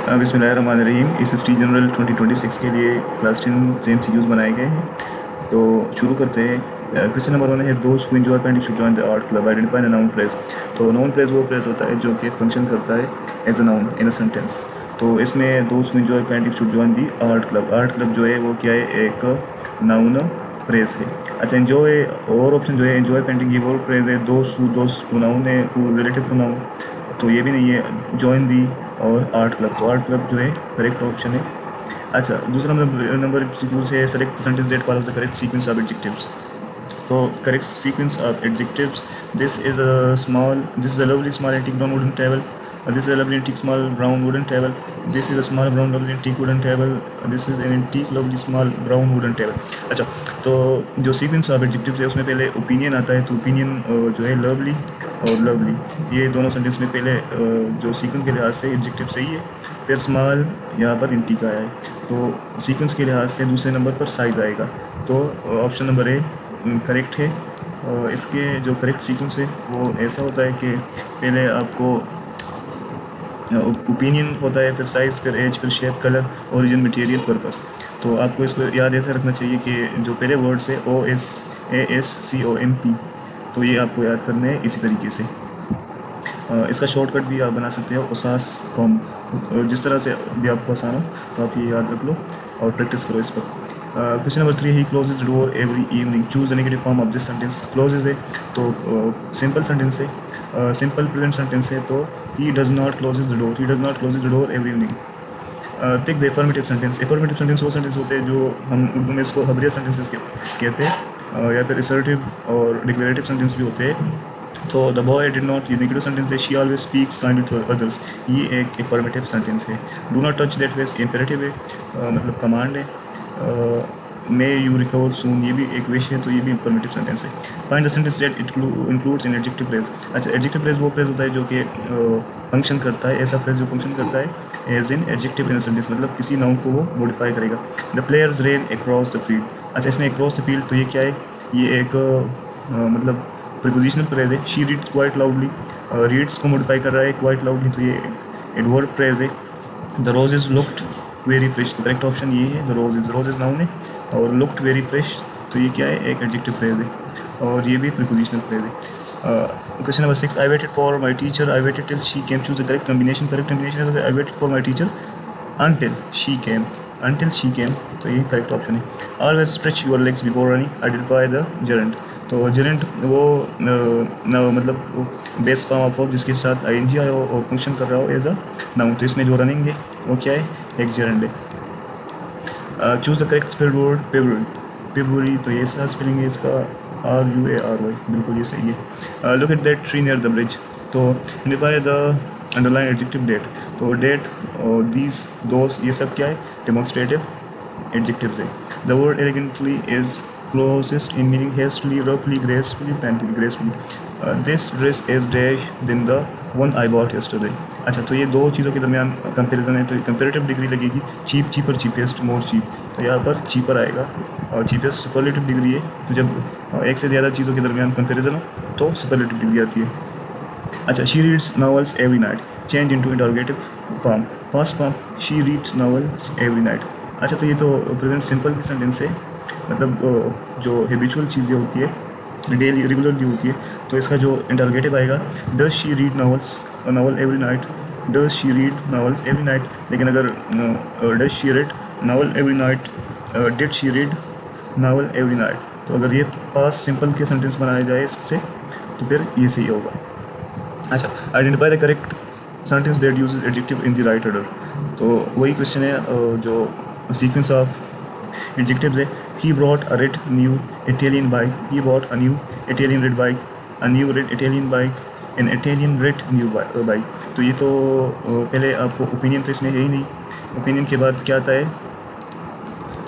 बिस्मिल्लाहिर्रहमानिर्रहीम। इस ST general 2026 के लिए क्लास 10 से MCQs बनाए गए हैं। तो शुरू करते हैं। क्वेश्चन नंबर 1 है, दोस्त who enjoy painting should join the art club, identify the noun phrase. तो नाउन फ्रेज वो फ्रेज होता है जो कि फंक्शन करता है as a noun in a sentence. तो इसमें दोस्त who enjoy painting should join the art club. Art club जो है वो क्या है, एक नाउन फ्रेज है। अच्छा, एंजॉय और ऑप्शन जो है, एंजॉय पेंटिंग ये वो फ्रेज है। दोस्त प्रोनाउन है, हु रिलेटिव प्रोनाउन, तो ये भी नहीं है। जॉइन दी और आर्ट क्लब, तो आर्ट क्लब जो है करेक्ट ऑप्शन है। अच्छा, दूसरा नंबर सीक्वेंस है, select sentence that follows the correct sequence of adjectives. तो correct sequence of adjectives, this is a lovely small antique brown wooden table, this is a lovely antique small brown wooden table, this is a small brown lovely antique wooden table, this is an antique lovely small brown wooden table. अच्छा, तो जो sequence of adjectives है उसमें पहले opinion आता है। तो opinion जो है लवली और लवली, ये दोनों सेंटेंस में पहले जो सीक्वेंस के लिहाज से एडजेक्टिव सही है। फिर स्मॉल यहाँ पर एंटीक आया है, तो सीक्वेंस के लिहाज से दूसरे नंबर पर साइज आएगा। तो ऑप्शन नंबर ए करेक्ट है। इसके जो करेक्ट सीक्वेंस है वो ऐसा होता है कि पहले आपको ओपिनियन होता है, फिर साइज़, फिर एज, फिर shape, colour, origin, material, purpose. तो आपको इसको याद ऐसे रखना चाहिए कि जो पहले वर्ड्स है OSASCOMP, तो ये आपको याद करने हैं इसी तरीके से। इसका शॉर्टकट भी आप बना सकते हो ओसास कॉम। जिस तरह से भी आपको आसान हो तो आप ये याद रख लो और प्रैक्टिस करो इस पर। Question number 3, he closes the door every evening, choose the negative form of this sentence. Closes है तो सिंपल सेंटेंस है, सिंपल प्रेजेंट सेंटेंस है, तो he does not closes the door, he does not closes the door every evening. Pick the affirmative sentence. Affirmative sentence वो sentence होते हैं जो हम उर्दू में इसको खबरिया सेंटेंसेस कहते हैं, या फिर असर्टिव और डिक्लेरेटिव सेंटेंस भी होते हैं। तो द बॉय डिड नॉट, ये नेगेटिव सेंटेंस है। She always speaks kindly to others, ये एक एफर्मेटिव सेंटेंस है। Do not touch that waste, imperative है, मतलब कमांड है। मे यू रिकवर सून, ये भी एक विश है, तो ये भी इंफॉर्मेटिव सेंटेंस है। Find the sentence that it includes in adjective phrase. अच्छा, एडजेक्टिव फ्रेज वो फ्रेज होता है जो कि फंक्शन करता है, ऐसा फ्रेज जो फंक्शन करता है as an adjective in sentence, मतलब किसी नाउन को वो मॉडिफाई करेगा। The players ran across the field. अच्छा, इसमें अक्रॉस द फील्ड, तो ये क्या है, ये एक मतलब प्रीपोजिशनल फ्रेज है। She reads quite loudly, reads को मॉडिफाई कर रहा है क्वाइट लाउडली, तो ये एडवर्ब फ्रेज है। The rose is looked very fresh, तो करेक्ट ऑप्शन ये है। द रोज इज नाउन है और लुक्ड वेरी फ्रेश, तो ये क्या है, एक एडजेक्टिव फ्रेज है और ये भी प्रीपोजिशनल फ्रेज है। Question number 6, I waited for my teacher, I waited till she came, choose the correct combination. Correct combination है I waited for my teacher until she came, until she came, तो ये correct option है। Always stretch your legs before running, identify the gerund. तो gerund वो मतलब वो base form of verb जिसके साथ ING आया हो और फंक्शन कर रहा हो एज अ नाउन, तो इसमें जो रनिंग है वो क्या है, एक जेरेंट है। Choose the correct spelled word February, February, तो ये ऐसा स्पेलिंग है इसका RUARY, बिल्कुल ये सही है। Look at that tree near the bridge, तो identify the underline adjective that, तो डेट और दीज दोस ये सब क्या है, डेमोन्स्ट्रेटिव एडजेक्टिव्स है। The word elegantly is closest in meaning hastily, रफली, gracefully, painfully, gracefully. This dress is dash than the one I bought yesterday. अच्छा, तो ये दो चीज़ों के दरमियान कंपेरिजन है, तो कंपेरेटिव डिग्री लगेगी। चीप, चीपर, चीपेस्ट, मोर चीप, तो यहाँ पर चीपर आएगा और चीपेस्ट सुपरलेटिव डिग्री है। तो जब एक से ज़्यादा चीज़ों के दरमियान कंपेरिजन हो तो सुपरलेटिव डिग्री आती है। अच्छा, she reads novels every night, change into interrogative form, first form, she reads novels every night. अच्छा, तो ये तो प्रेजेंट सिंपल की सेंटेंस है, मतलब जो हैबिचुअल चीज़ें होती है, डेली रेगुलरली होती है, तो इसका जो इंटरोगेटिव आएगा, does she read novel every night, does she read novels every night. लेकिन अगर does she read novel every night, did she read novel every night, तो अगर ये पास्ट सिंपल के सेंटेंस बनाया जाए इससे तो फिर ये सही होगा। अच्छा, identify the correct sentence that uses adjective in the right order, तो वही क्वेश्चन है जो सीक्वेंस ऑफ एडजेक्टिव्स है। He brought a red new Italian bike, he brought a new Italian red bike, a new red Italian bike, an Italian red new bike. तो ये तो पहले आपको ओपिनियन तो इसमें है ही नहीं। ओपिनियन के बाद क्या आता है,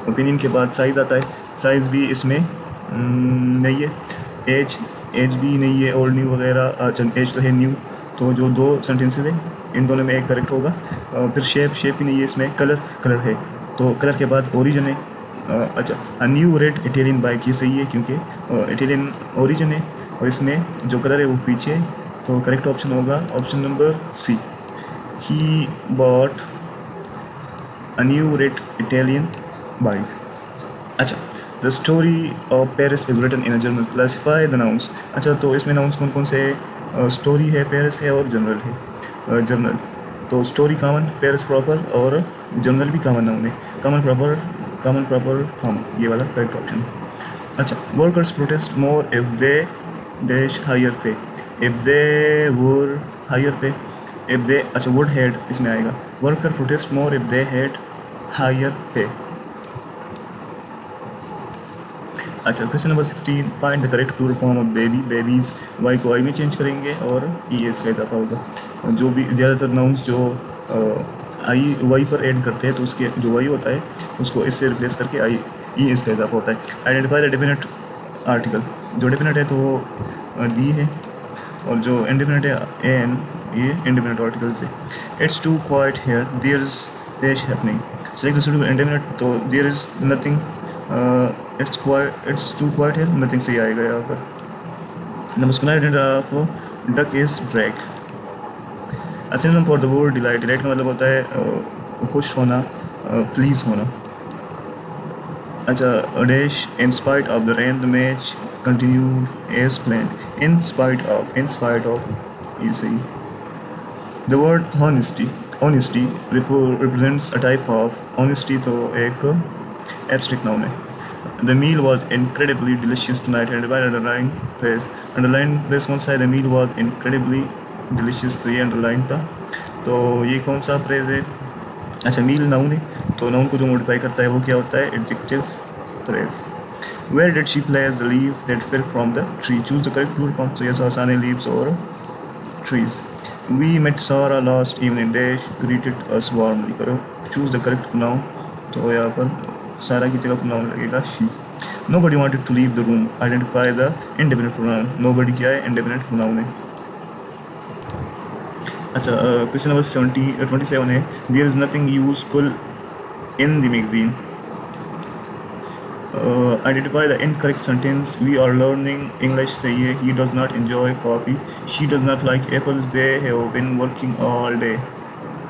ओपिनियन के बाद साइज़ आता है, साइज़ भी इसमें नहीं है। एज भी नहीं है, ओल्ड न्यू वगैरह, एज तो है न्यू, तो जो दो सेंटेंसेस हैं इन दोनों में एक करेक्ट होगा। फिर शेप भी नहीं है इसमें, कलर है, तो कलर के बाद ओरिजिन है। अच्छा, a new red Italian bike, ये सही है क्योंकि इटालियन ओरिजिन है और इसमें जो कलर है वो पीछे है, तो करेक्ट ऑप्शन होगा option number C। He bought a new red Italian bike. अच्छा, the story of Paris is written in a journal, classify the nouns. अच्छा, तो इसमें नाउन्स कौन कौन से? स्टोरी है, पेरिस है और जनरल है। जनरल तो स्टोरी कॉमन, पेरिस प्रॉपर और जनरल भी कॉमन नाउन है। कॉमन प्रॉपर कॉमन, ये वाला करेक्ट ऑप्शन। अच्छा, workers protest more if they dash higher pay, if they were higher pay, if they, अच्छा वुड हैड इसमें आएगा। Worker protest more if they had higher pay. अच्छा, question number 16, find the correct plural form of baby. Babies Y को I में change करेंगे और E S का इजाफा होगा। जो भी ज़्यादातर नाउन्स जो आई वाई पर ऐड करते हैं तो उसके जो वाई होता है उसको इससे रिप्लेस करके आई ई एस का इजाफा होता है। Identify the definite article. जो डेफिनेट है तो वो दी है और जो इंडेफिनेट है एन, ये इंडेफिनेट आर्टिकल से। It's too quiet here, there is dash happening. Select the suitable indefinite, तो there is nothing, it's too quiet here, nothing से ही आएगा यहाँ पर। The masculine of duck is drake. Synonym for the word delight. Delight का मतलब होता है खुश होना, प्लीज़ होना। अच्छा, dash in spite of the rain the match continued as planned. In spite of ये सही। The word honesty, honesty represents a type of honesty, तो एक एब्स्ट्रैक्ट नाउन है। The meal was incredibly delicious tonight, underline phrase. Underline phrase कौन सा है? The meal was incredibly delicious, तो ये अंडरलाइन था। तो ये कौन सा फ्रेज है? अच्छा, मील नाउन है, तो नाउन को जो मॉडिफाई करता है वो क्या होता है? Adjective phrase. Where did she place the leaf that fell from the tree? Choose the correct plural form, तो ये आसान है, लीव्स और trees. We met Sarah last evening dash greeted us warmly. करो, चूज द करेक्ट नाउन, तो यहाँ पर Sarah की जगह नाउन लगेगा she. Nobody wanted to leave the room. Identify the indefinite pronoun. Nobody क्या है? इंडेफिनिट प्रोनाउन है। अच्छा, क्वेश्चन नंबर 27 है, there is nothing useful in the magazine. Identify the incorrect sentence. We are learning English, सही है। He does not enjoy coffee. She does not like apples, they have been working all day.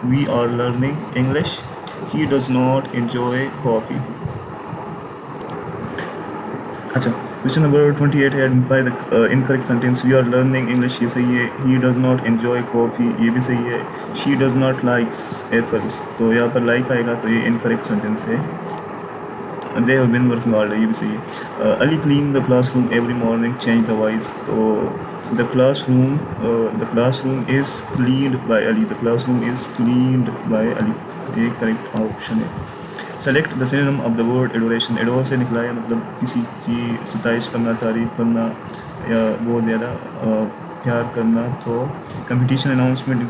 We are learning English, he does not enjoy coffee. अच्छा, question number 28 है, identify the incorrect sentence. We are learning English, ये सही है। He does not enjoy coffee, ये भी सही है। She does not likes apples, तो यहाँ पर लाइक आएगा, तो ये इनकरेक्ट सेंटेंस है। They have been working all day, ये भी सही है। Ali clean the classroom every morning, change the voice, तो the classroom is cleaned by Ali, the classroom is cleaned by Ali, ये करेक्ट ऑप्शन है। Select the synonym of the word adoration. Adore से निकला है मतलब किसी की सताइश करना, तारीफ करना या बहुत ज़्यादा प्यार करना, तो कंपटीशन, अनाउंसमेंट,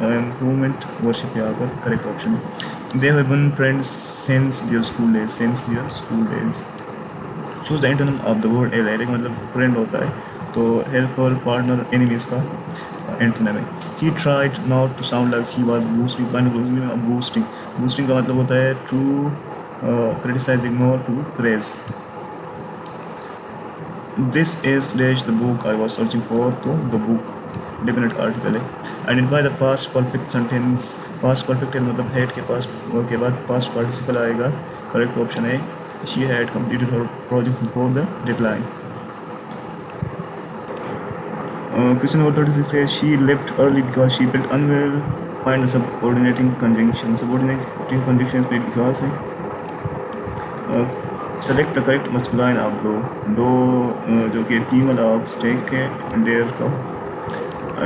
इम्प्रूवमेंट, वर्शिप यहाँ पर करेक्ट ऑप्शन है। They have been friends since their school days. Choose the antonym of the word allied, मतलब फ्रेंड होता है, तो हेल्पफुल, पार्टनर, एनिमीज का एंटोनिम है। He tried not to sound like he was boasting. Boasting का मतलब होता है to criticise, ignore, to praise. This is dash the book I was searching for, तो द बुक डेफिनेट आर्टिकल है। Identify the past perfect sentence. Past perfect मतलब had के पास के बाद पास्ट पार्टिसिपल आएगा, करेक्ट ऑप्शन है। She had completed her project before the deadline. Question number 36 says she left early because she felt unwell. Find the subordinating conjunction. Subordinating conjunction पे because है. Select the correct masculine of do. Do जो कि female of stake है, dare का.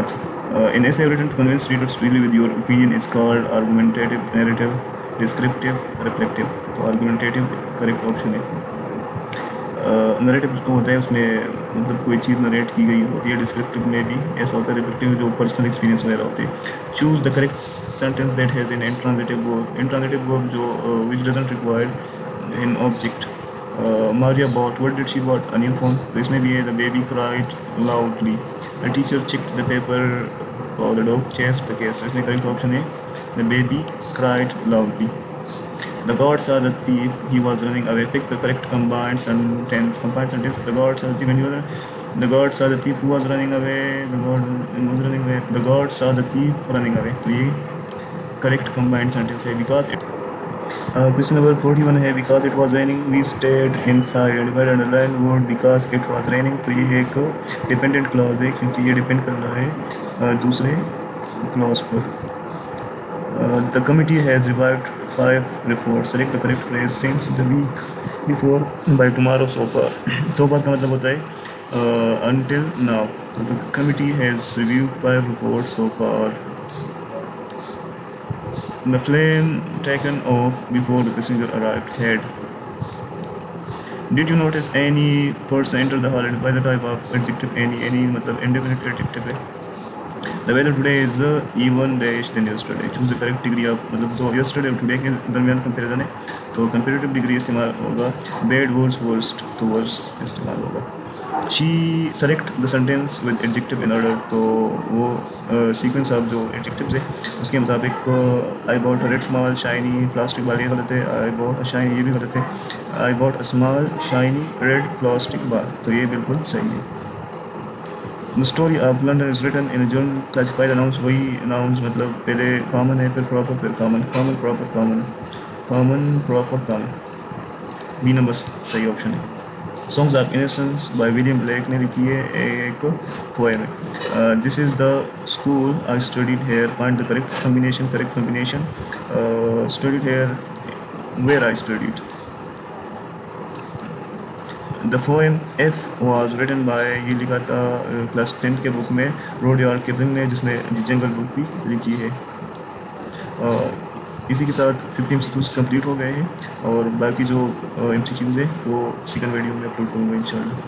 अच्छा. An essay written to convince readers to agree with your opinion is called argumentative, narrative, descriptive, reflective. तो argumentative correct option है. Narrative तो होता है उसमें मतलब कोई चीज़ नरेट की गई होती है। डिस्क्रिप्टिव में भी ऐसा होता है, रिफ्लेक्टिव जो पर्सनल एक्सपीरियंस वगैरह होते हैं। Choose the correct sentence that has an intransitive verb. Intransitive verb जो which doesn't require an object. Maria bought, what did she bought? A new phone, तो इसमें भी है the baby cried loudly. The teacher checked the paper और the dog chased the cat, इसमें correct option है the baby cried loudly. The gods are the thief, he was running away. Pick the correct combined sentence. The gods are the thief, the gods are the thief who was running away. The god was running away. The gods are the thief running away. तो ये correct combined sentence है because question number 41 है, because it was raining we stayed inside and divide underline word because it was raining. तो ये एक dependent clause है क्योंकि ये डिपेंड कर रहा है दूसरे क्लॉज पर। The committee has received 5 report, select the correct phrase since the week before by tomorrow so far. So far का मतलब होता है until now. The committee has reviewed 5 reports so far. The flame taken off before the passenger arrived had. Did you notice any person enter the hall? By the type of adjective any मतलब indefinite adjective है। The weather today is even dash than yesterday. Choose the correct degree of मतलब दो yesterday और today के दरमियान comparison है तो comparative degree इस्तेमाल होगा, bad words worst तो worst इस्तेमाल होगा। She select the sentence with adjective in order, तो वो सीक्वेंस ऑफ जो एडजेक्टिव्स है उसके मुताबिक आई बॉट अ रेड स्मॉल शाइनी प्लास्टिक बाल ये गलत है, आई बॉट अ शाइनी ये भी गलत है, I bought a small shiny red plastic ball तो ये बिल्कुल सही है। The story of London is written in journal classified announce, वही अनाउंस मतलब पहले कॉमन है फिर प्रॉपर फिर common, common proper common, common proper common, B number सही ऑप्शन है। Songs of innocence by William Blake ने लिखी है, एक पोएम है। This is the school I studied here, find the correct combination studied here where I studied. The poem F was written by, ये लिखा था क्लास 10 के बुक में रुडयार्ड किपलिंग ने, जिसने द जंगल बुक भी लिखी है। इसी के साथ 50 MCQs कंप्लीट हो गए हैं और बाकी जो MCQs हैं वो सेकंड वीडियो में अपलोड करूँगा इंशाल्लाह।